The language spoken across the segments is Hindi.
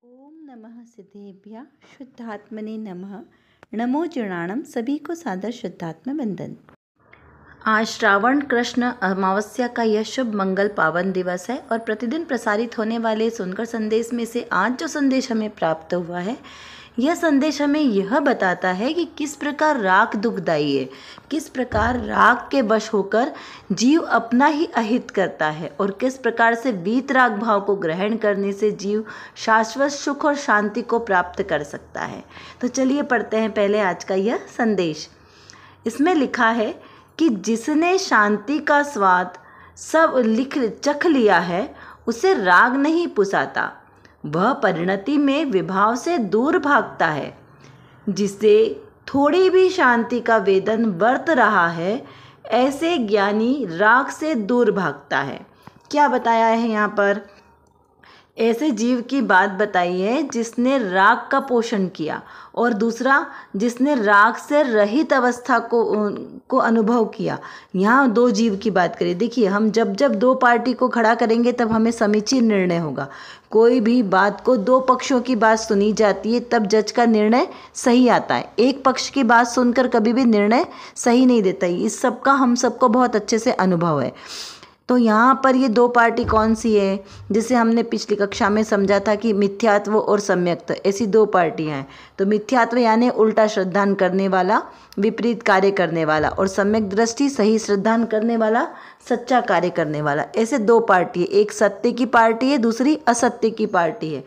ओम नमः सिद्धेभ्यः शुद्धात्मने नमः। नमो जुर्णाणम। सभी को सादर शुद्धात्म वंदन। आज श्रावण कृष्ण अमावस्या का यह शुभ मंगल पावन दिवस है और प्रतिदिन प्रसारित होने वाले सुनकर संदेश में से आज जो संदेश हमें प्राप्त हुआ है, यह संदेश हमें यह बताता है कि किस प्रकार राग दुखदायी है, किस प्रकार राग के वश होकर जीव अपना ही अहित करता है और किस प्रकार से वीतराग भाव को ग्रहण करने से जीव शाश्वत सुख और शांति को प्राप्त कर सकता है। तो चलिए पढ़ते हैं पहले आज का यह संदेश। इसमें लिखा है कि जिसने शांति का स्वाद सब चख लिया है, उसे राग नहीं पुसाता, वह परिणति में विभाव से दूर भागता है। जिसे थोड़ी भी शांति का वेदन वर्त रहा है, ऐसे ज्ञानी राग से दूर भागता है। क्या बताया है यहाँ पर? ऐसे जीव की बात बताई है जिसने राग का पोषण किया और दूसरा जिसने राग से रहित अवस्था को अनुभव किया। यहाँ दो जीव की बात करें। देखिए, हम जब दो पार्टी को खड़ा करेंगे तब हमें समीचीन निर्णय होगा। कोई भी बात को दो पक्षों की बात सुनी जाती है तब जज का निर्णय सही आता है। एक पक्ष की बात सुनकर कभी भी निर्णय सही नहीं देता। इस सब का हम सबको बहुत अच्छे से अनुभव है। तो यहाँ पर ये दो पार्टी कौन सी है, जिसे हमने पिछली कक्षा में समझा था कि मिथ्यात्व और सम्यक्त्व, ऐसी दो पार्टियाँ हैं। तो मिथ्यात्व यानी उल्टा श्रद्धान करने वाला, विपरीत कार्य करने वाला, और सम्यक दृष्टि सही श्रद्धान करने वाला, सच्चा कार्य करने वाला। ऐसे दो पार्टी है, एक सत्य की पार्टी है, दूसरी असत्य की पार्टी है।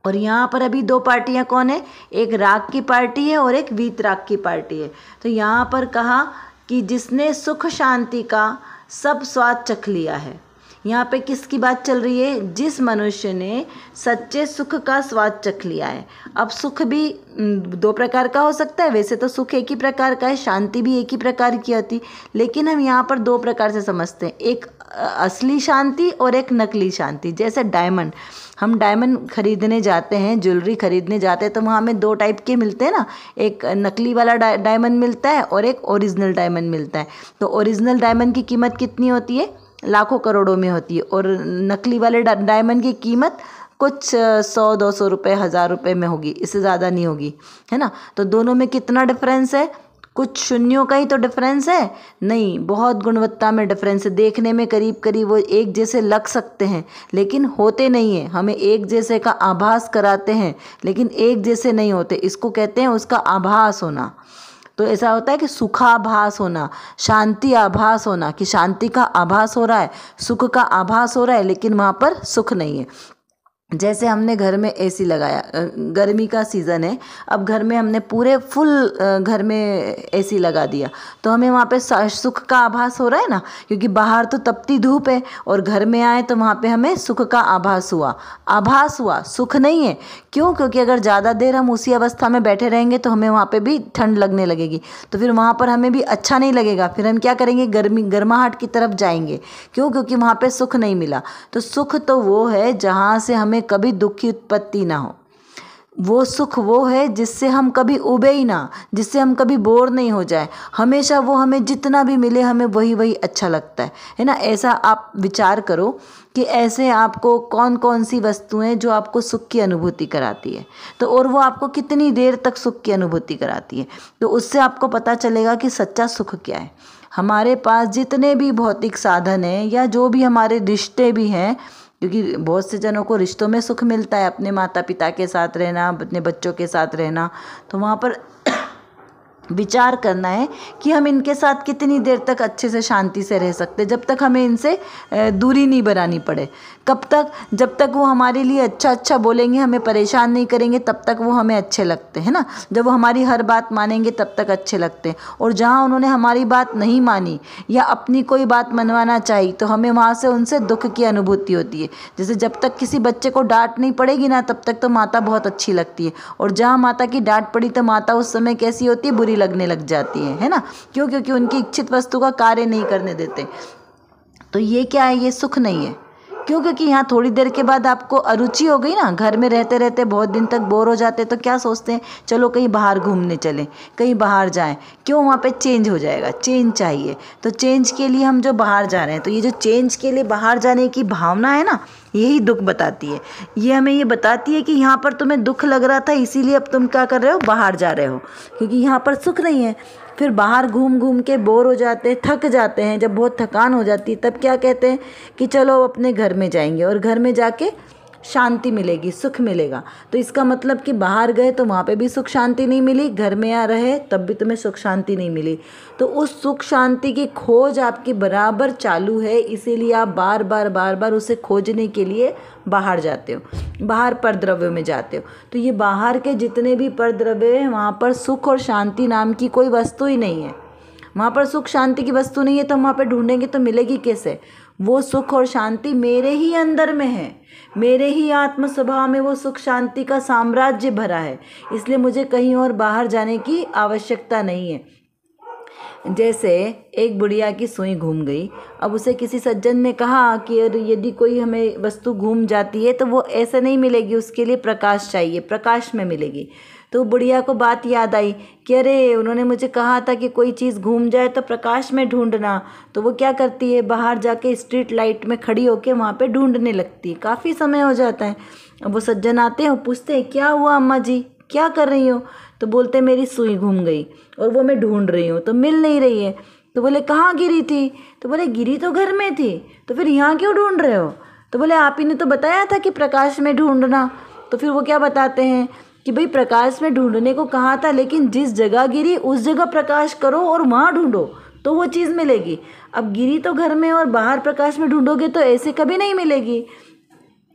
और यहाँ पर अभी दो पार्टियाँ कौन है? एक राग की पार्टी है और एक वीतराग की पार्टी है। तो यहाँ पर कहा कि जिसने सुख शांति का सब स्वाद चख लिया है। यहाँ पे किसकी बात चल रही है? जिस मनुष्य ने सच्चे सुख का स्वाद चख लिया है। अब सुख भी दो प्रकार का हो सकता है। वैसे तो सुख एक ही प्रकार का है, शांति भी एक ही प्रकार की होती, लेकिन हम यहाँ पर दो प्रकार से समझते हैं, एक असली शांति और एक नकली शांति। जैसे डायमंड, हम डायमंड खरीदने जाते हैं, ज्वेलरी खरीदने जाते हैं, तो वहाँ हमें दो टाइप के मिलते हैं ना, एक नकली वाला डायमंड मिलता है और एक ओरिजिनल डायमंड मिलता है। तो ओरिजिनल डायमंड की कीमत कितनी होती है? लाखों करोड़ों में होती है, और नकली वाले डायमंड की कीमत कुछ 100-200 रुपये, 1000 रुपये में होगी, इससे ज़्यादा नहीं होगी, है ना। तो दोनों में कितना डिफरेंस है? कुछ शून्यों का ही तो डिफरेंस है, नहीं, बहुत गुणवत्ता में डिफरेंस है। देखने में करीब करीब वो एक जैसे लग सकते हैं, लेकिन होते नहीं हैं। हमें एक जैसे का आभास कराते हैं, लेकिन एक जैसे नहीं होते। इसको कहते हैं उसका आभास होना। तो ऐसा होता है कि सुखाभास होना, शांति आभास होना, कि शांति का आभास हो रहा है, सुख का आभास हो रहा है, लेकिन वहाँ पर सुख नहीं है। जैसे हमने घर में एसी लगाया, गर्मी का सीज़न है, अब घर में हमने पूरे फुल घर में एसी लगा दिया, तो हमें वहाँ पे सुख का आभास हो रहा है ना, क्योंकि बाहर तो तपती धूप है और घर में आए तो वहाँ पे हमें सुख का आभास हुआ, सुख नहीं है। क्यों? क्योंकि अगर ज़्यादा देर हम उसी अवस्था में बैठे रहेंगे तो हमें वहाँ पे भी ठंड लगने लगेगी, तो फिर वहाँ पर हमें भी अच्छा नहीं लगेगा। फिर हम क्या करेंगे? गर्माहट की तरफ जाएंगे। क्यों? क्योंकि वहाँ पे सुख नहीं मिला। तो सुख तो वो है जहाँ से हमें कभी दुख की उत्पत्ति ना हो। वो सुख वो है जिससे हम कभी उबे ही ना, जिससे हम कभी बोर नहीं हो जाए। हमेशा वो हमें जितना भी मिले हमें वही अच्छा लगता है ना। ऐसा आप विचार करो कि ऐसे आपको कौन कौन सी वस्तुएं जो आपको सुख की अनुभूति कराती है, तो और वो आपको कितनी देर तक सुख की अनुभूति कराती है, तो उससे आपको पता चलेगा कि सच्चा सुख क्या है। हमारे पास जितने भी भौतिक साधन हैं या जो भी हमारे रिश्ते भी हैं, क्योंकि बहुत से जनों को रिश्तों में सुख मिलता है, अपने माता पिता के साथ रहना, अपने बच्चों के साथ रहना, तो वहाँ पर विचार करना है कि हम इनके साथ कितनी देर तक अच्छे से शांति से रह सकते, जब तक हमें इनसे दूरी नहीं बनानी पड़े। कब तक? जब तक वो हमारे लिए अच्छा बोलेंगे, हमें परेशान नहीं करेंगे, तब तक वो हमें अच्छे लगते हैं ना। जब वो हमारी हर बात मानेंगे तब तक अच्छे लगते हैं, और जहाँ उन्होंने हमारी बात नहीं मानी या अपनी कोई बात मनवाना चाहिए तो हमें वहाँ से उनसे दुख की अनुभूति होती है। जैसे जब तक किसी बच्चे को डांट नहीं पड़ेगी ना, तब तक तो माता बहुत अच्छी लगती है, और जहाँ माता की डांट पड़ी तो माता उस समय कैसी होती है? बुरी लगने लग जाती है ना। क्यों? क्योंकि उनकी इच्छित वस्तु का कार्य नहीं करने देते। तो ये क्या है? ये सुख नहीं है। क्यों? क्योंकि यहाँ थोड़ी देर के बाद आपको अरुचि हो गई ना, घर में रहते रहते बहुत दिन तक बोर हो जाते, तो क्या सोचते हैं? चलो कहीं बाहर घूमने चलें, कहीं बाहर जाएं। क्यों? वहाँ पे चेंज हो जाएगा, चेंज चाहिए। तो चेंज के लिए हम जो बाहर जा रहे हैं, तो ये जो चेंज के लिए बाहर जाने की भावना है ना, यही दुख बताती है। ये हमें ये बताती है कि यहाँ पर तुम्हें दुख लग रहा था, इसीलिए अब तुम क्या कर रहे हो, बाहर जा रहे हो, क्योंकि यहाँ पर सुख नहीं है। फिर बाहर घूम घूम के बोर हो जाते हैं, थक जाते हैं। जब बहुत थकान हो जाती है तब क्या कहते हैं कि चलो अपने घर में जाएंगे, और घर में जाके शांति मिलेगी, सुख मिलेगा। तो इसका मतलब कि बाहर गए तो वहाँ पे भी सुख शांति नहीं मिली, घर में आ रहे तब भी तुम्हें सुख शांति नहीं मिली। तो उस सुख शांति की खोज आपकी बराबर चालू है, इसीलिए आप बार बार उसे खोजने के लिए बाहर जाते हो, बाहर परद्रव्यों में जाते हो। तो ये बाहर के जितने भी परद्रव्य हैं वहाँ पर सुख और शांति नाम की कोई वस्तु ही नहीं है। वहाँ पर सुख शांति की वस्तु नहीं है, तो हम वहाँ पर ढूंढेंगे तो मिलेगी कैसे? वो सुख और शांति मेरे ही अंदर में है, मेरे ही आत्म स्वभाव में वो सुख शांति का साम्राज्य भरा है, इसलिए मुझे कहीं और बाहर जाने की आवश्यकता नहीं है। जैसे एक बुढ़िया की सुई घूम गई, अब उसे किसी सज्जन ने कहा कि यदि कोई हमें वस्तु घूम जाती है तो वो ऐसे नहीं मिलेगी, उसके लिए प्रकाश चाहिए, प्रकाश में मिलेगी। तो बुढ़िया को बात याद आई कि अरे उन्होंने मुझे कहा था कि कोई चीज़ घूम जाए तो प्रकाश में ढूंढना। तो वो क्या करती है, बाहर जाके स्ट्रीट लाइट में खड़ी होकर वहाँ पे ढूंढने लगती है। काफ़ी समय हो जाता है। अब वो सज्जन आते हैं और पूछते हैं क्या हुआ अम्मा जी, क्या कर रही हो? तो बोलते मेरी सुई घूम गई और वो मैं ढूंढ रही हूँ तो मिल नहीं रही है। तो बोले कहाँ गिरी थी? तो बोले गिरी तो घर में थी, तो फिर यहाँ क्यों ढूंढ रहे हो? तो बोले आप ही ने तो बताया था कि प्रकाश में ढूंढना। तो फिर वो क्या बताते हैं कि भाई प्रकाश में ढूंढने को कहा था, लेकिन जिस जगह गिरी उस जगह प्रकाश करो और वहाँ ढूंढो तो वो चीज़ मिलेगी। अब गिरी तो घर में और बाहर प्रकाश में ढूंढोगे तो ऐसे कभी नहीं मिलेगी।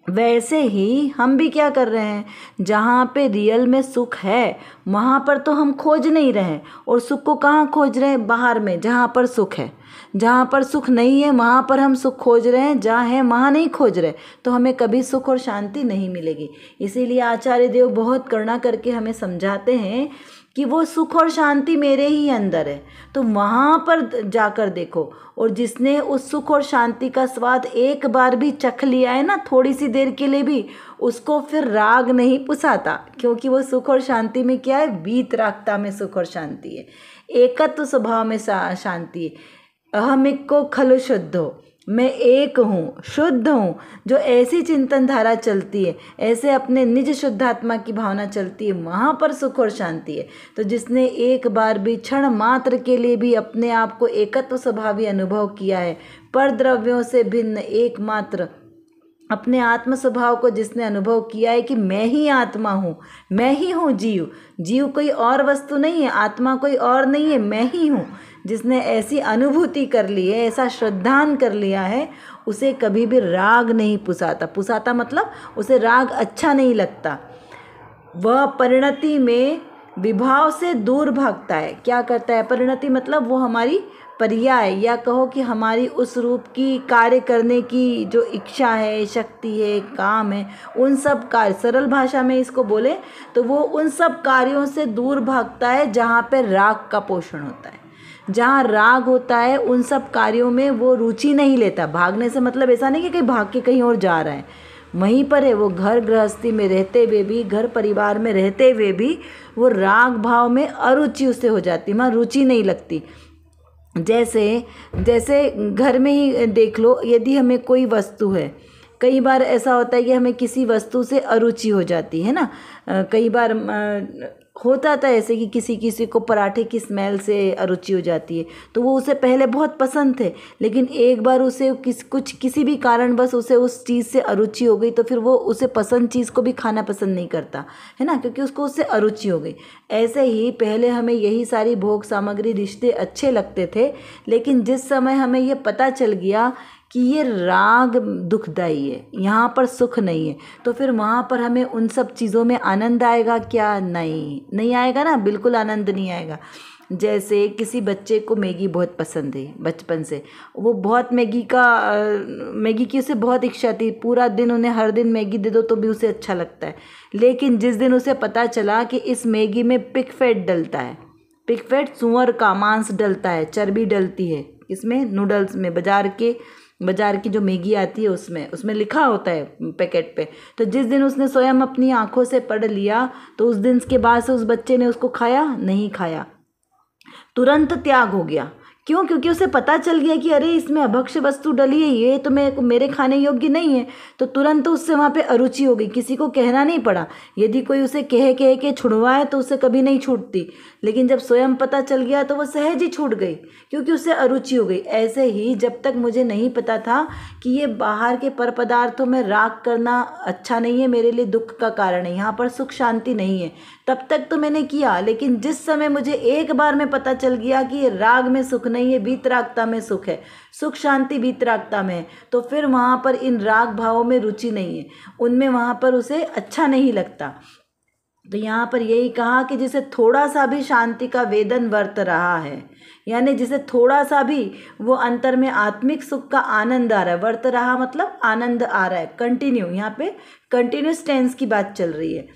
वैसे ही हम भी क्या कर रहे हैं, जहाँ पे रियल में सुख है वहाँ पर तो हम खोज नहीं रहे, और सुख को कहाँ खोज रहे हैं, बाहर में जहाँ पर सुख है। जहाँ पर सुख नहीं है वहाँ पर हम सुख खोज रहे हैं, जहाँ है वहाँ नहीं खोज रहे, तो हमें कभी सुख और शांति नहीं मिलेगी। इसीलिए आचार्य देव बहुत करुणा करके हमें समझाते हैं कि वो सुख और शांति मेरे ही अंदर है, तो वहाँ पर जाकर देखो। और जिसने उस सुख और शांति का स्वाद एक बार भी चख लिया है ना, थोड़ी सी देर के लिए भी, उसको फिर राग नहीं पुसाता, क्योंकि वो सुख और शांति में क्या है, वीतरागता में सुख और शांति है, एकत्व स्वभाव में शांति है। अहमिको खलु शुद्धो, मैं एक हूँ, शुद्ध हूँ। जो ऐसी चिंतन धारा चलती है, ऐसे अपने निज शुद्धात्मा की भावना चलती है, वहाँ पर सुख और शांति है। तो जिसने एक बार भी क्षण मात्र के लिए भी अपने आप को एकत्व स्वभावी अनुभव किया है, पर द्रव्यों से भिन्न एकमात्र अपने आत्म स्वभाव को जिसने अनुभव किया है कि मैं ही आत्मा हूँ, मैं ही हूँ जीव, जीव कोई और वस्तु नहीं है, आत्मा कोई और नहीं है, मैं ही हूँ, जिसने ऐसी अनुभूति कर ली है, ऐसा श्रद्धान कर लिया है, उसे कभी भी राग नहीं पुसाता मतलब उसे राग अच्छा नहीं लगता। वह परिणति में विभाव से दूर भागता है। क्या करता है? परिणति मतलब वो हमारी पर्याय, या कहो कि हमारी उस रूप की कार्य करने की जो इच्छा है, शक्ति है, काम है, उन सब कार्य, सरल भाषा में इसको बोले तो वो उन सब कार्यों से दूर भागता है जहाँ पे राग का पोषण होता है। जहाँ राग होता है उन सब कार्यों में वो रुचि नहीं लेता। भागने से मतलब ऐसा नहीं कि कहीं भाग के कहीं और जा रहा है, वहीं पर है। वो घर गृहस्थी में रहते हुए भी, घर परिवार में रहते हुए भी वो राग भाव में अरुचि उससे हो जाती है, वहाँ रुचि नहीं लगती। जैसे घर में ही देख लो, यदि हमें कोई वस्तु है, कई बार ऐसा होता है कि हमें किसी वस्तु से अरुचि हो जाती है ना। कई बार होता था ऐसे कि किसी को पराठे की स्मेल से अरुचि हो जाती है, तो वो उसे पहले बहुत पसंद थे, लेकिन एक बार उसे किसी भी कारण बस उसे उस चीज़ से अरुचि हो गई, तो फिर वो उसे पसंद चीज़ को भी खाना पसंद नहीं करता है ना, क्योंकि उसको उससे अरुचि हो गई। ऐसे ही पहले हमें यही सारी भोग सामग्री, रिश्ते अच्छे लगते थे, लेकिन जिस समय हमें ये पता चल गया कि ये राग दुखदाई है, यहाँ पर सुख नहीं है, तो फिर वहाँ पर हमें उन सब चीज़ों में आनंद आएगा क्या? नहीं आएगा ना, बिल्कुल आनंद नहीं आएगा। जैसे किसी बच्चे को मैगी बहुत पसंद है बचपन से, वो बहुत मैगी की उसे बहुत इच्छा थी, पूरा दिन उन्हें हर दिन मैगी दे दो तो भी उसे अच्छा लगता है। लेकिन जिस दिन उसे पता चला कि इस मैगी में पिग फैट डलता है, पिग फैट सूअर का मांस डलता है, चर्बी डलती है इसमें, नूडल्स में, बाजार की जो मैगी आती है उसमें लिखा होता है पैकेट पे, तो जिस दिन उसने स्वयं अपनी आंखों से पढ़ लिया, तो उस दिन के बाद से उस बच्चे ने उसको खाया नहीं खाया, तुरंत त्याग हो गया। क्यों? क्योंकि उसे पता चल गया कि अरे इसमें अभक्ष्य वस्तु डली है, ये तो मेरे खाने योग्य नहीं है, तो तुरंत तो उससे वहाँ पे अरुचि हो गई। किसी को कहना नहीं पड़ा। यदि कोई उसे कह के छुड़वाए तो उसे कभी नहीं छूटती, लेकिन जब स्वयं पता चल गया तो वो सहज ही छूट गई, क्योंकि उससे अरुचि हो गई। ऐसे ही जब तक मुझे नहीं पता था कि ये बाहर के पर पदार्थों में राग करना अच्छा नहीं है, मेरे लिए दुख का कारण है, यहाँ पर सुख शांति नहीं है, तब तक तो मैंने किया। लेकिन जिस समय मुझे एक बार में पता चल गया कि ये राग में सुख नहीं है, वीतरागता में सुख है, सुख शांति वीतरागता में है, तो फिर वहाँ पर इन राग भावों में रुचि नहीं है, उनमें वहाँ पर उसे अच्छा नहीं लगता। तो यहाँ पर यही कहा कि जिसे थोड़ा सा भी शांति का वेदन वर्त रहा है, यानी जिसे थोड़ा सा भी वो अंतर में आत्मिक सुख का आनंद आ रहा है, वर्त रहा मतलब आनंद आ रहा है, कंटिन्यू, यहाँ पे कंटिन्यूस टेंस की बात चल रही है।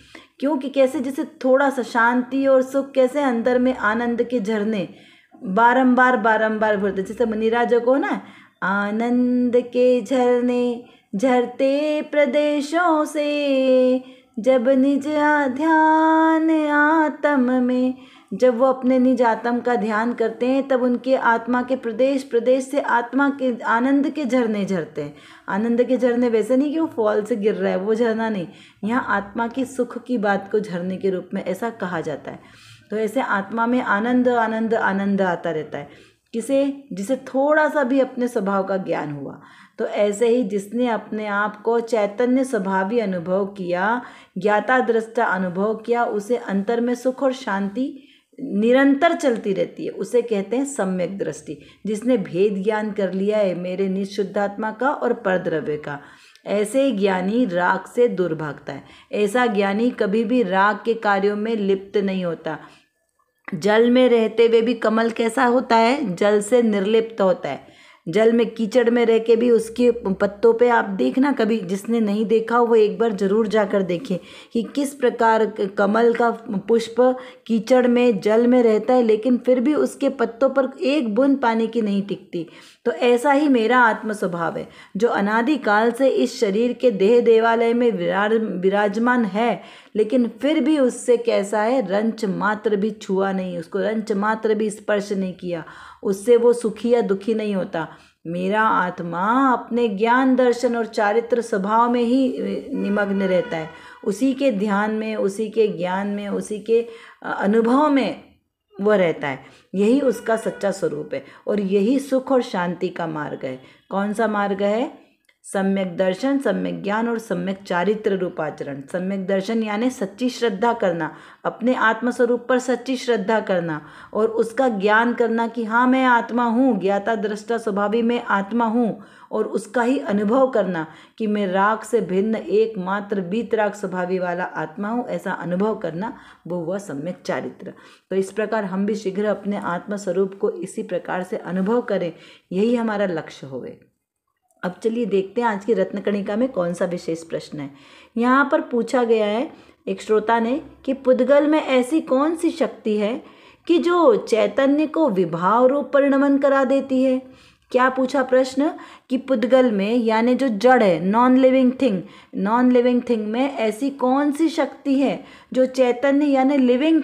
क्योंकि कैसे, जिसे थोड़ा सा शांति और सुख, कैसे अंदर में आनंद के झरने बारंबार बारंबार भरते, जैसे मुनिराजों को ना, आनंद के झरने झरते प्रदेशों से, जब निज ध्यान आत्म में, जब वो अपने निज आत्म का ध्यान करते हैं तब उनके आत्मा के प्रदेश प्रदेश से आत्मा के आनंद के झरने झरते हैं। आनंद के झरने वैसे नहीं कि वो फॉल से गिर रहा है, वो झरना नहीं, यहाँ आत्मा की सुख की बात को झरने के रूप में ऐसा कहा जाता है। तो ऐसे आत्मा में आनंद आनंद आनंद आता रहता है, जिसे थोड़ा सा भी अपने स्वभाव का ज्ञान हुआ। तो ऐसे ही जिसने अपने आप को चैतन्य स्वभावी अनुभव किया, ज्ञाता दृष्टा अनुभव किया, उसे अंतर में सुख और शांति निरंतर चलती रहती है, उसे कहते हैं सम्यक दृष्टि। जिसने भेद ज्ञान कर लिया है मेरे निज शुद्धात्मा का और परद्रव्य का, ऐसे ज्ञानी राग से दूर भागता है। ऐसा ज्ञानी कभी भी राग के कार्यों में लिप्त नहीं होता। जल में रहते हुए भी कमल कैसा होता है? जल से निर्लिप्त होता है। जल में कीचड़ में रह के भी उसके पत्तों पे आप देखना, कभी जिसने नहीं देखा वो एक बार जरूर जाकर देखें कि किस प्रकार कमल का पुष्प कीचड़ में जल में रहता है, लेकिन फिर भी उसके पत्तों पर एक बूंद पानी की नहीं टिकती। तो ऐसा ही मेरा आत्म स्वभाव है, जो अनादिकाल से इस शरीर के देह देवालय में विराजमान है, लेकिन फिर भी उससे कैसा है, रंच मात्र भी छुआ नहीं, उसको रंच मात्र भी स्पर्श नहीं किया, उससे वो सुखी या दुखी नहीं होता। मेरा आत्मा अपने ज्ञान दर्शन और चारित्र स्वभाव में ही निमग्न रहता है, उसी के ध्यान में, उसी के ज्ञान में, उसी के अनुभव में वो रहता है। यही उसका सच्चा स्वरूप है और यही सुख और शांति का मार्ग है। कौन सा मार्ग है? सम्यक दर्शन, सम्यक ज्ञान और सम्यक चारित्र रूपाचरण। सम्यक दर्शन यानी सच्ची श्रद्धा करना, अपने आत्मस्वरूप पर सच्ची श्रद्धा करना और उसका ज्ञान करना कि हाँ मैं आत्मा हूँ, ज्ञाता दृष्टा स्वभावी मैं आत्मा हूँ, और उसका ही अनुभव करना कि मैं राग से भिन्न एकमात्र वीतराग स्वभावी वाला आत्मा हूँ, ऐसा अनुभव करना, वो हुआ सम्यक चारित्र। तो इस प्रकार हम भी शीघ्र अपने आत्मस्वरूप को इसी प्रकार से अनुभव करें, यही हमारा लक्ष्य होवे। अब चलिए देखते हैं आज की रत्नकणिका में कौन सा विशेष प्रश्न है। यहाँ पर पूछा गया है एक श्रोता ने कि पुद्गल में ऐसी कौन सी शक्ति है कि जो चैतन्य को विभाव रूप परिणमन करा देती है। क्या पूछा प्रश्न कि पुद्गल में यानी जो जड़ है, नॉन लिविंग थिंग में ऐसी कौन सी शक्ति है जो चैतन्य यानी लिविंग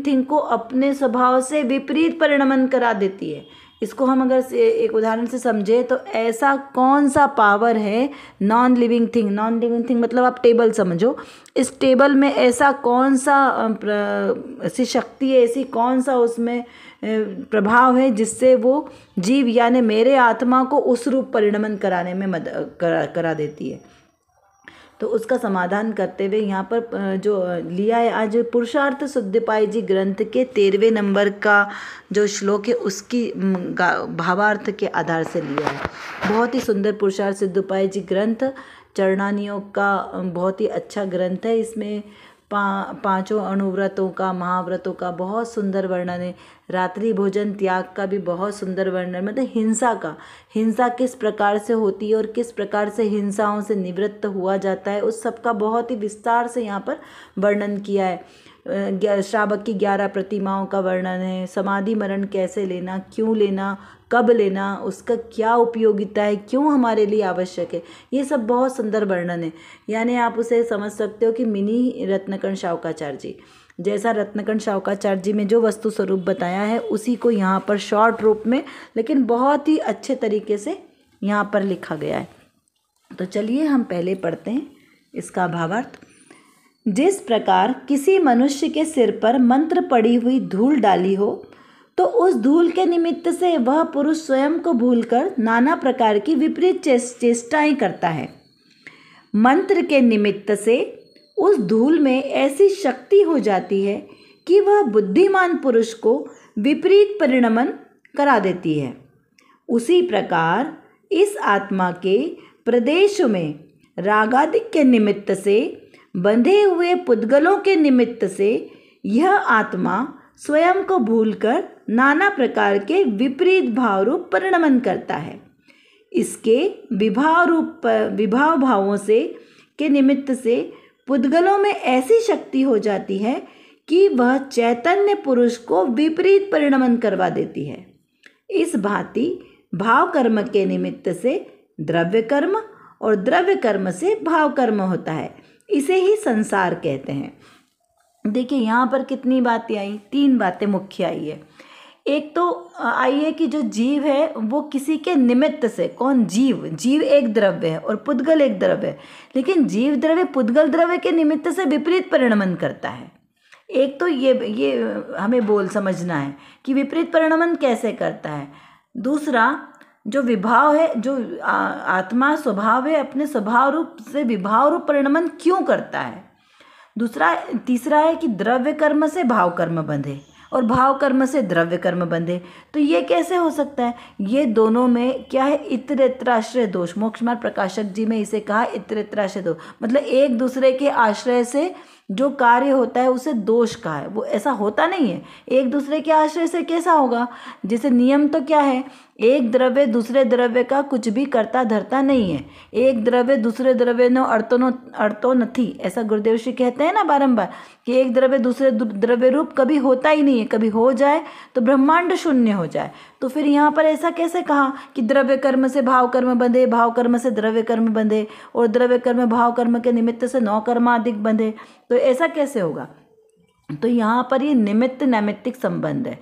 थिंग को अपने स्वभाव से विपरीत परिणमन करा देती है। इसको हम अगर एक उदाहरण से समझे तो ऐसा कौन सा पावर है नॉन लिविंग थिंग मतलब आप टेबल समझो, इस टेबल में ऐसा कौन सा ऐसी शक्ति है, ऐसी कौन सा उसमें प्रभाव है जिससे वो जीव यानी मेरे आत्मा को उस रूप परिणमन कराने में मदद करा देती है। तो उसका समाधान करते हुए यहाँ पर जो लिया है आज पुरुषार्थ सुद्धपाई जी ग्रंथ के 13वें नंबर का जो श्लोक है उसकी भावार्थ के आधार से लिया है। बहुत ही सुंदर पुरुषार्थ सुद्धपाई जी ग्रंथ चरणानियों का बहुत ही अच्छा ग्रंथ है। इसमें पांचों अणुव्रतों का, महाव्रतों का बहुत सुंदर वर्णन है। रात्रि भोजन त्याग का भी बहुत सुंदर वर्णन, मतलब हिंसा किस प्रकार से होती है और किस प्रकार से हिंसाओं से निवृत्त हुआ जाता है, उस सब का बहुत ही विस्तार से यहाँ पर वर्णन किया है। श्रावक की 11 प्रतिमाओं का वर्णन है। समाधि मरण कैसे लेना, क्यों लेना, कब लेना, उसका क्या उपयोगिता है, क्यों हमारे लिए आवश्यक है, ये सब बहुत सुंदर वर्णन है। यानी आप उसे समझ सकते हो कि मिनी रत्नकण शावकाचार्य जी। जैसा रत्नकण शाहुकाचार्य जी में जो वस्तु स्वरूप बताया है उसी को यहाँ पर शॉर्ट रूप में लेकिन बहुत ही अच्छे तरीके से यहाँ पर लिखा गया है। तो चलिए हम पहले पढ़ते हैं इसका भावार्थ। जिस प्रकार किसी मनुष्य के सिर पर मंत्र पड़ी हुई धूल डाली हो तो उस धूल के निमित्त से वह पुरुष स्वयं को भूलकर नाना प्रकार की विपरीत चेष्टाएं करता है। मंत्र के निमित्त से उस धूल में ऐसी शक्ति हो जाती है कि वह बुद्धिमान पुरुष को विपरीत परिणमन करा देती है। उसी प्रकार इस आत्मा के प्रदेश में रागादिक के निमित्त से बंधे हुए पुद्गलों के निमित्त से यह आत्मा स्वयं को भूलकर नाना प्रकार के विपरीत भाव रूप परिणमन करता है। इसके विभाव भावों से के निमित्त से पुद्गलों में ऐसी शक्ति हो जाती है कि वह चैतन्य पुरुष को विपरीत परिणमन करवा देती है। इस भांति भाव कर्म के निमित्त से द्रव्य कर्म और द्रव्य कर्म से भाव कर्म होता है। इसे ही संसार कहते हैं। देखिए यहाँ पर कितनी बातें आई, 3 बातें मुख्य आई है। एक तो आई है कि जो जीव है वो किसी के निमित्त से, कौन? जीव एक द्रव्य है और पुद्गल एक द्रव्य है, लेकिन जीव द्रव्य पुद्गल द्रव्य के निमित्त से विपरीत परिणमन करता है। एक तो ये हमें समझना है कि विपरीत परिणमन कैसे करता है। दूसरा, जो विभाव है, जो आत्मा स्वभाव है, अपने स्वभाव रूप से विभाव रूप परिणमन क्यों करता है। तीसरा है कि द्रव्य कर्म से भाव कर्म बंधे और भाव कर्म से द्रव्य कर्म बंधे। तो ये कैसे हो सकता है? ये दोनों में क्या है? इतरेत्राश्रय दोष। मोक्ष मार्ग प्रकाशक जी में इसे कहा इतरेत्राश्रय दोष, मतलब एक दूसरे के आश्रय से जो कार्य होता है उसे दोष का है। वो ऐसा होता नहीं है। एक दूसरे के आश्रय से कैसा होगा? जैसे नियम तो क्या है, एक द्रव्य दूसरे द्रव्य का कुछ भी करता धरता नहीं है। एक द्रव्य दूसरे द्रव्य नो अर्थो नथी, ऐसा गुरुदेव श्री कहते हैं ना बारंबार कि एक द्रव्य दूसरे द्रव्य रूप कभी होता ही नहीं है। कभी हो जाए तो ब्रह्मांड शून्य हो जाए। तो फिर यहाँ पर ऐसा कैसे कहा कि द्रव्य कर्म से भाव कर्म बंधे, भाव कर्म से द्रव्य कर्म बंधे और द्रव्य कर्म भाव कर्म के निमित्त से 9 कर्माधिक बंधे? तो ऐसा कैसे होगा? तो यहाँ पर ये निमित्त नैमित्तिक संबंध है,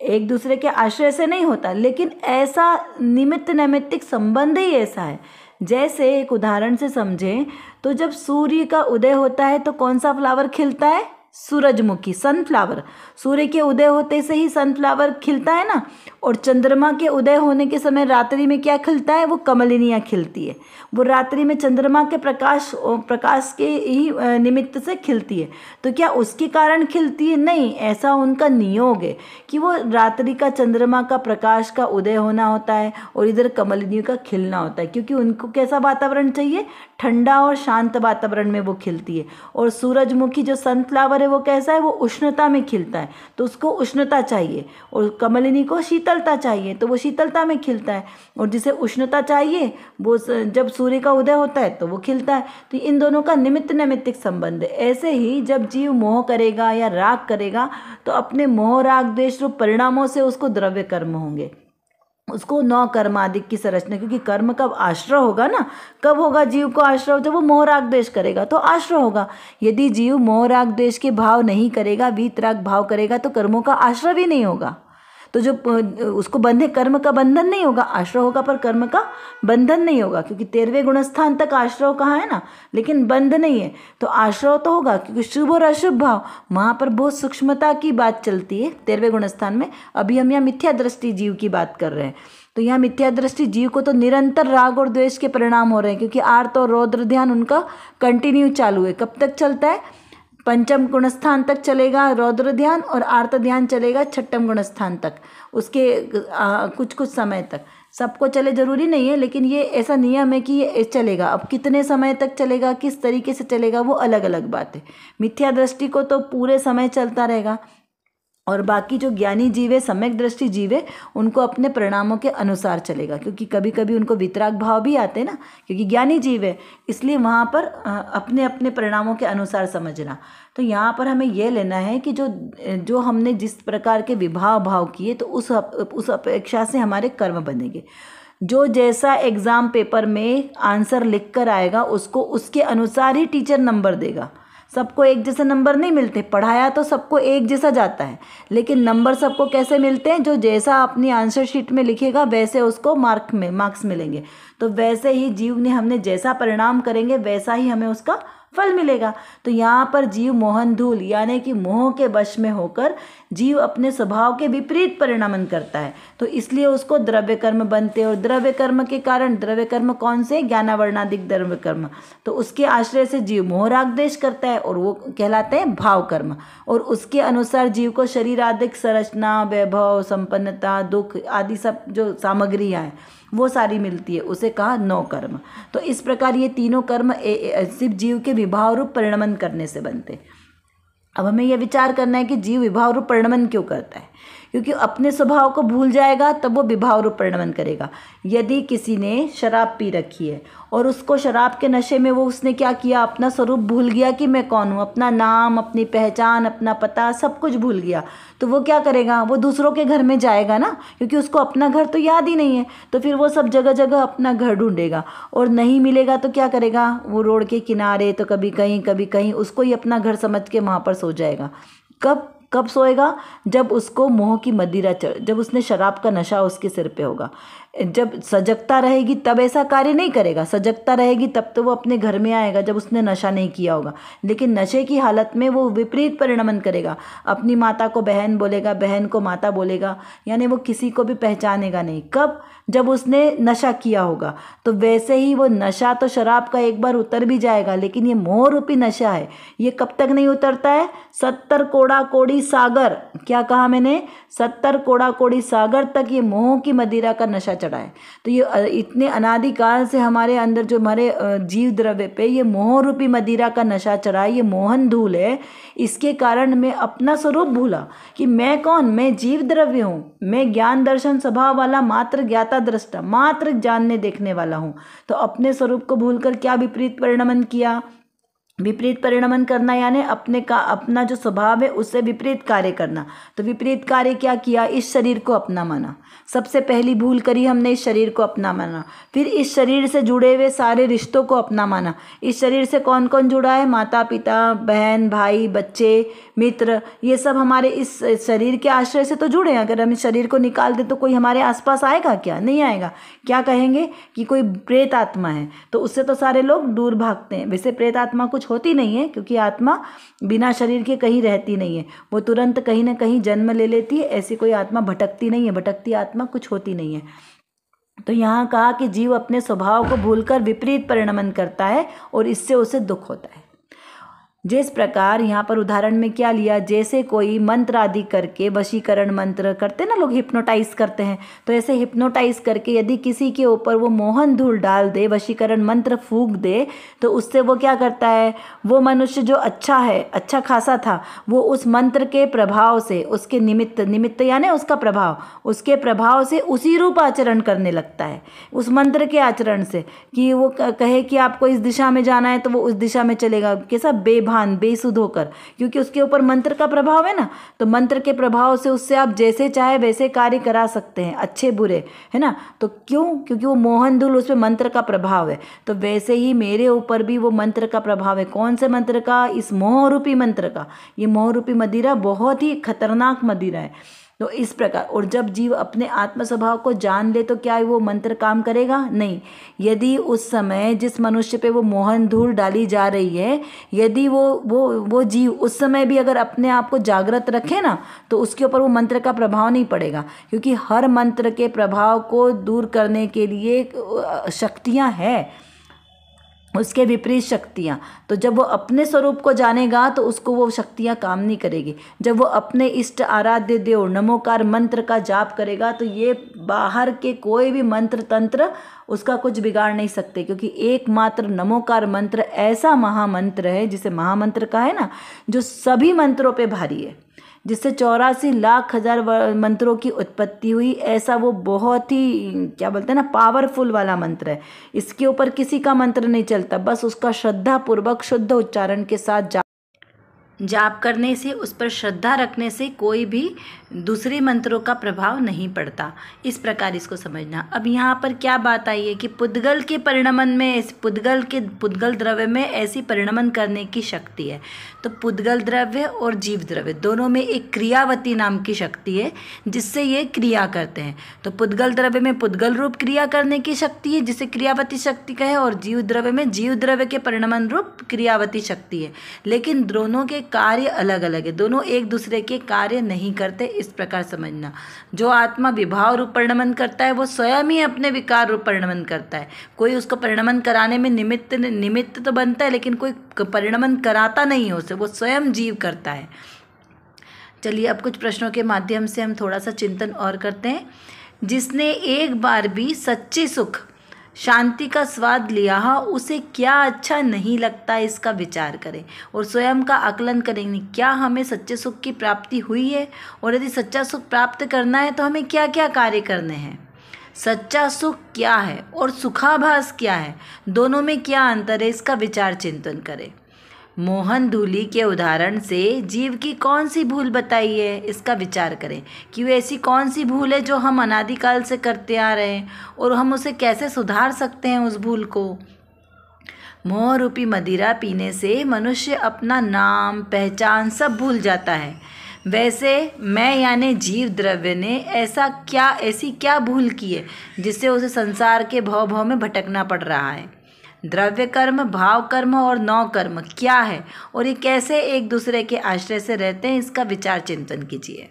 एक दूसरे के आश्रय से नहीं होता, लेकिन ऐसा निमित्त नैमित्तिक संबंध ही ऐसा है। जैसे एक उदाहरण से समझें तो जब सूर्य का उदय होता है तो कौन सा फ्लावर खिलता है? सूरजमुखी, सनफ्लावर। सूर्य के उदय होते से ही सनफ्लावर खिलता है ना। और चंद्रमा के उदय होने के समय रात्रि में क्या खिलता है? वो कमलिनियाँ खिलती है। वो रात्रि में चंद्रमा के प्रकाश के ही निमित्त से खिलती है। तो क्या उसके कारण खिलती है? नहीं, ऐसा उनका नियोग है कि वो रात्रि का चंद्रमा का प्रकाश का उदय होना होता है और इधर कमलिनियों का खिलना होता है, क्योंकि उनको कैसा वातावरण चाहिए? ठंडा और शांत वातावरण में वो खिलती है। और सूरजमुखी जो सनफ्लावर है वो कैसा है? वो उष्णता में खिलता है, तो उसको उष्णता चाहिए। और कमलिनी को शीतलता चाहिए, तो वो शीतलता में खिलता है। और जिसे उष्णता चाहिए वो जब सूर्य का उदय होता है तो वो खिलता है। तो इन दोनों का निमित्त नैमित्तिक संबंध है। ऐसे ही जब जीव मोह करेगा या राग करेगा तो अपने मोह राग द्वेष रूप परिणामों से उसको द्रव्य कर्म होंगे, उसको 9 कर्मादिक की संरचना। क्योंकि कर्म कब आश्रय होगा ना, कब होगा जीव को आश्रय? जब वो मोह राग द्वेष करेगा तो आश्रय होगा। यदि जीव मोह राग द्वेष के भाव नहीं करेगा, वीतराग भाव करेगा, तो कर्मों का आश्रय भी नहीं होगा। तो जो उसको बंधे, कर्म का बंधन नहीं होगा, आश्रय होगा पर कर्म का बंधन नहीं होगा। क्योंकि 13वें गुणस्थान तक आश्रय कहाँ है ना, लेकिन बंध नहीं है। तो आश्रय तो होगा, क्योंकि शुभ और अशुभ भाव वहाँ पर बहुत सूक्ष्मता की बात चलती है 13वें गुणस्थान में। अभी हम यहाँ मिथ्या दृष्टि जीव की बात कर रहे हैं। तो यहाँ मिथ्या दृष्टि जीव को तो निरंतर राग और द्वेष के परिणाम हो रहे हैं, क्योंकि आर्त और रौद्र ध्यान उनका कंटिन्यू चालू है। कब तक चलता है? 5वें गुणस्थान तक चलेगा रौद्र ध्यान और आर्त ध्यान चलेगा 6वें गुणस्थान तक, उसके कुछ समय तक। सबको चले जरूरी नहीं है, लेकिन ये ऐसा नियम है कि ये चलेगा। अब कितने समय तक चलेगा, किस तरीके से चलेगा, वो अलग अलग बात है। मिथ्या दृष्टि को तो पूरे समय चलता रहेगा, और बाकी जो ज्ञानी जीव है, सम्यक दृष्टि जीव है, उनको अपने परिणामों के अनुसार चलेगा। क्योंकि कभी कभी उनको वितराग भाव भी आते हैं ना, क्योंकि ज्ञानी जीव है, इसलिए वहाँ पर अपने अपने परिणामों के अनुसार समझना। तो यहाँ पर हमें यह लेना है कि जो हमने जिस प्रकार के विभाव भाव किए, तो उस अपेक्षा से हमारे कर्म बनेंगे। जो जैसा एग्ज़ाम पेपर में आंसर लिख कर आएगा उसको उसके अनुसार ही टीचर नंबर देगा। सबको एक जैसे नंबर नहीं मिलते, पढ़ाया तो सबको एक जैसा जाता है, लेकिन नंबर सबको कैसे मिलते हैं, जो जैसा अपनी आंसर शीट में लिखेगा वैसे उसको मार्क्स मिलेंगे। तो वैसे ही जीव ने हमने जैसा परिणाम करेंगे वैसा ही हमें उसका फल मिलेगा। तो यहाँ पर जीव मोहन धूल यानी कि मोह के वश में होकर जीव अपने स्वभाव के विपरीत परिणमन करता है, तो इसलिए उसको द्रव्य कर्म बनते हैं। और द्रव्य कर्म के कारण, द्रव्य कर्म कौन से, ज्ञानावरणादिक द्रव्य कर्म, तो उसके आश्रय से जीव मोह राग द्वेष करता है और वो कहलाते हैं भाव कर्म। और उसके अनुसार जीव को शरीर आदिक संरचना, वैभव, संपन्नता, दुख आदि सब जो सामग्रियाँ हैं वो सारी मिलती है, उसे कहा नौ कर्म। तो इस प्रकार ये तीनों कर्म सिर्फ जीव के विभाव रूप परिणमन करने से बनते। अब हमें यह विचार करना है कि जीव विभाव रूप परिणमन क्यों करता है, क्योंकि अपने स्वभाव को भूल जाएगा तब वो विभाव रूप परिणमन करेगा। यदि किसी ने शराब पी रखी है और उसको शराब के नशे में वो उसने क्या किया, अपना स्वरूप भूल गया कि मैं कौन हूँ, अपना नाम, अपनी पहचान, अपना पता सब कुछ भूल गया, तो वो क्या करेगा, वो दूसरों के घर में जाएगा ना, क्योंकि उसको अपना घर तो याद ही नहीं है। तो फिर वो सब जगह जगह अपना घर ढूंढेगा और नहीं मिलेगा तो क्या करेगा, वो रोड के किनारे तो कभी कहीं उसको ही अपना घर समझ के वहाँ पर सो जाएगा। कब सोएगा, जब उसको मोह की मदिरा जब उसने शराब का नशा उसके सिर पे होगा। जब सजगता रहेगी तब ऐसा कार्य नहीं करेगा, सजगता रहेगी तब तो वो अपने घर में आएगा जब उसने नशा नहीं किया होगा। लेकिन नशे की हालत में वो विपरीत परिणमन करेगा, अपनी माता को बहन बोलेगा, बहन को माता बोलेगा, यानी वो किसी को भी पहचानेगा नहीं। कब, जब उसने नशा किया होगा। तो वैसे ही वो नशा तो शराब का एक बार उतर भी जाएगा, लेकिन ये मोह रूपी नशा है, ये कब तक नहीं उतरता है, 70 कोड़ा कोड़ी सागर, क्या कहा मैंने, 70 कोड़ा कोड़ी सागर तक ये मोह की मदिरा का नशा चढ़ा है। तो ये इतने अनादिकाल से हमारे अंदर जो हमारे जीव द्रव्य पे ये मोह रूपी मदिरा का नशा चढ़ा है, ये मोहन धूल है। इसके कारण मैं अपना स्वरूप भूला कि मैं कौन, मैं जीव द्रव्य हूँ, मैं ज्ञान दर्शन स्वभाव वाला मात्र ज्ञाता दृष्टा, मात्र जानने देखने वाला हूँ। तो अपने स्वरूप को भूलकर क्या विपरीत परिणमन किया, विपरीत परिणमन करना यानी अपना जो स्वभाव है उससे विपरीत कार्य करना। तो विपरीत कार्य क्या किया, इस शरीर को अपना माना, सबसे पहली भूल करी हमने, इस शरीर को अपना माना। फिर इस शरीर से जुड़े हुए सारे रिश्तों को अपना माना। इस शरीर से कौन कौन जुड़ा है, माता पिता, बहन भाई, बच्चे, मित्र, ये सब हमारे इस शरीर के आश्रय से तो जुड़े हैं। अगर हम इस शरीर को निकाल दें तो कोई हमारे आसपास आएगा क्या, नहीं आएगा। क्या कहेंगे कि कोई प्रेत आत्मा है, तो उससे तो सारे लोग दूर भागते हैं। वैसे प्रेत आत्मा कुछ होती नहीं है, क्योंकि आत्मा बिना शरीर के कहीं रहती नहीं है, वो तुरंत कहीं ना कहीं जन्म ले लेती है। ऐसी कोई आत्मा भटकती नहीं है, भटकती आत्मा कुछ होती नहीं है। तो यहाँ कहा कि जीव अपने स्वभाव को भूलकर विपरीत परिणमन करता है और इससे उसे दुख होता है। जिस प्रकार यहाँ पर उदाहरण में क्या लिया, जैसे कोई मंत्र आदि करके, वशीकरण मंत्र करते ना लोग, हिप्नोटाइज करते हैं, तो ऐसे हिप्नोटाइज करके यदि किसी के ऊपर वो मोहन धूल डाल दे, वशीकरण मंत्र फूंक दे, तो उससे वो क्या करता है, वो मनुष्य जो अच्छा है, अच्छा खासा था, वो उस मंत्र के प्रभाव से, उसके निमित्त यानी उसका प्रभाव, उसके प्रभाव से उसी रूप आचरण करने लगता है, उस मंत्र के आचरण से। कि वो कहे कि आपको इस दिशा में जाना है तो वो उस दिशा में चलेगा, कैसा बेसुध होकर, क्योंकि उसके ऊपर मंत्र का प्रभाव है ना। तो मंत्र के प्रभाव से उससे आप जैसे चाहे वैसे कार्य करा सकते हैं, अच्छे बुरे, है ना। तो क्यों, क्योंकि वो मोहन धूल, उसमें मंत्र का प्रभाव है। तो वैसे ही मेरे ऊपर भी वो मंत्र का प्रभाव है। कौन से मंत्र का, इस मोह रूपी मंत्र का। ये मोह रूपी मदिरा बहुत ही खतरनाक मदिरा है। तो इस प्रकार, और जब जीव अपने आत्म स्वभाव को जान ले तो क्या वो मंत्र काम करेगा, नहीं। यदि उस समय जिस मनुष्य पे वो मोहन धूल डाली जा रही है, यदि वो जीव उस समय भी अगर अपने आप को जागृत रखे ना, तो उसके ऊपर वो मंत्र का प्रभाव नहीं पड़ेगा, क्योंकि हर मंत्र के प्रभाव को दूर करने के लिए शक्तियाँ हैं, उसके विपरीत शक्तियाँ। तो जब वो अपने स्वरूप को जानेगा तो उसको वो शक्तियाँ काम नहीं करेगी। जब वो अपने इष्ट आराध्य देव नमोकार मंत्र का जाप करेगा तो ये बाहर के कोई भी मंत्र तंत्र उसका कुछ बिगाड़ नहीं सकते, क्योंकि एकमात्र नमोकार मंत्र ऐसा महामंत्र है, जिसे महामंत्र कहा है ना, जो सभी मंत्रों पे भारी है, जिससे 84 लाख हजार मंत्रों की उत्पत्ति हुई। ऐसा वो बहुत ही क्या बोलते हैं ना, पावरफुल वाला मंत्र है। इसके ऊपर किसी का मंत्र नहीं चलता, बस उसका श्रद्धा पूर्वक शुद्ध उच्चारण के साथ जाप करने से, उस पर श्रद्धा रखने से कोई भी दूसरे मंत्रों का प्रभाव नहीं पड़ता। इस प्रकार इसको समझना। अब यहाँ पर क्या बात आई है कि पुद्गल के परिणमन में, पुद्गल द्रव्य में ऐसी परिणमन करने की शक्ति है। तो पुद्गल द्रव्य और जीव द्रव्य दोनों में एक क्रियावती नाम की शक्ति है जिससे ये क्रिया करते हैं। तो पुद्गल द्रव्य में पुद्गल रूप क्रिया करने की शक्ति है जिसे क्रियावती शक्ति कहे, और जीव द्रव्य में जीव द्रव्य के परिणमन रूप क्रियावती शक्ति है। लेकिन दोनों के कार्य अलग अलग है, दोनों एक दूसरे के कार्य नहीं करते। इस प्रकार समझना। जो आत्मा विभाव रूप परिणमन करता है वो स्वयं ही अपने विकार रूप परिणमन करता है। कोई उसको परिणमन कराने में निमित्त तो बनता है, लेकिन कोई परिणमन कराता नहीं है उसे, वो स्वयं जीव करता है। चलिए अब कुछ प्रश्नों के माध्यम से हम थोड़ा सा चिंतन और करते हैं। जिसने एक बार भी सच्चे सुख शांति का स्वाद लिया हो उसे क्या अच्छा नहीं लगता, इसका विचार करें और स्वयं का आकलन करेंगे। क्या हमें सच्चे सुख की प्राप्ति हुई है, और यदि सच्चा सुख प्राप्त करना है तो हमें क्या क्या कार्य करने हैं। सच्चा सुख क्या है और सुखाभास क्या है, दोनों में क्या अंतर है, इसका विचार चिंतन करें। मोहन धूली के उदाहरण से जीव की कौन सी भूल बताई है, इसका विचार करें कि वो ऐसी कौन सी भूल है जो हम अनादिकाल से करते आ रहे हैं और हम उसे कैसे सुधार सकते हैं उस भूल को। मोह रूपी मदिरा पीने से मनुष्य अपना नाम पहचान सब भूल जाता है। वैसे मैं यानी जीव द्रव्य ने ऐसी क्या भूल की है जिससे उसे संसार के भव में भटकना पड़ रहा है। द्रव्य कर्म, भाव कर्म और नौ कर्म क्या है और ये कैसे एक दूसरे के आश्रय से रहते हैं, इसका विचार चिंतन कीजिए।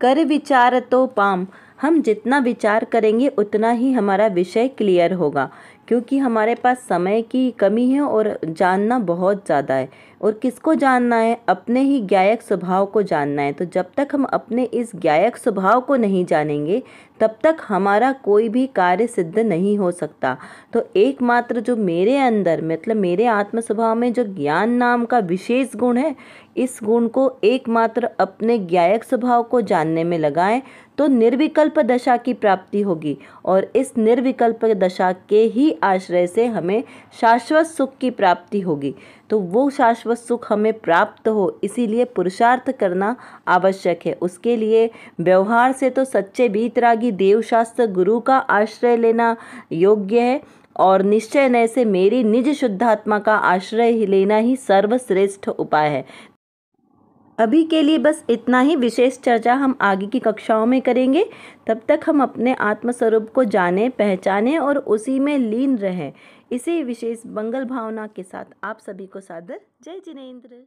कर विचार तो पाम, हम जितना विचार करेंगे उतना ही हमारा विषय क्लियर होगा, क्योंकि हमारे पास समय की कमी है और जानना बहुत ज़्यादा है। और किसको जानना है? अपने ही ज्ञायक स्वभाव को जानना है। तो जब तक हम अपने इस ज्ञायक स्वभाव को नहीं जानेंगे तब तक हमारा कोई भी कार्य सिद्ध नहीं हो सकता। तो एकमात्र जो मेरे अंदर मतलब मेरे आत्म स्वभाव में जो ज्ञान नाम का विशेष गुण है, इस गुण को एकमात्र अपने ज्ञायक स्वभाव को जानने में लगाएं तो निर्विकल्प दशा की प्राप्ति होगी। और इस निर्विकल्प दशा के ही आश्रय से हमें शाश्वत सुख की प्राप्ति होगी। तो वो शाश्वत सुख हमें प्राप्त हो, इसीलिए पुरुषार्थ करना आवश्यक है। उसके लिए व्यवहार से तो सच्चे वीतरागी देवशास्त्र गुरु का आश्रय लेना योग्य है, और निश्चय नय से मेरी निज शुद्धात्मा का आश्रय लेना ही सर्वश्रेष्ठ उपाय है। अभी के लिए बस इतना ही। विशेष चर्चा हम आगे की कक्षाओं में करेंगे। तब तक हम अपने आत्मस्वरूप को जानें, पहचानें और उसी में लीन रहें। इसी विशेष मंगल भावना के साथ आप सभी को सादर जय जिनेंद्र।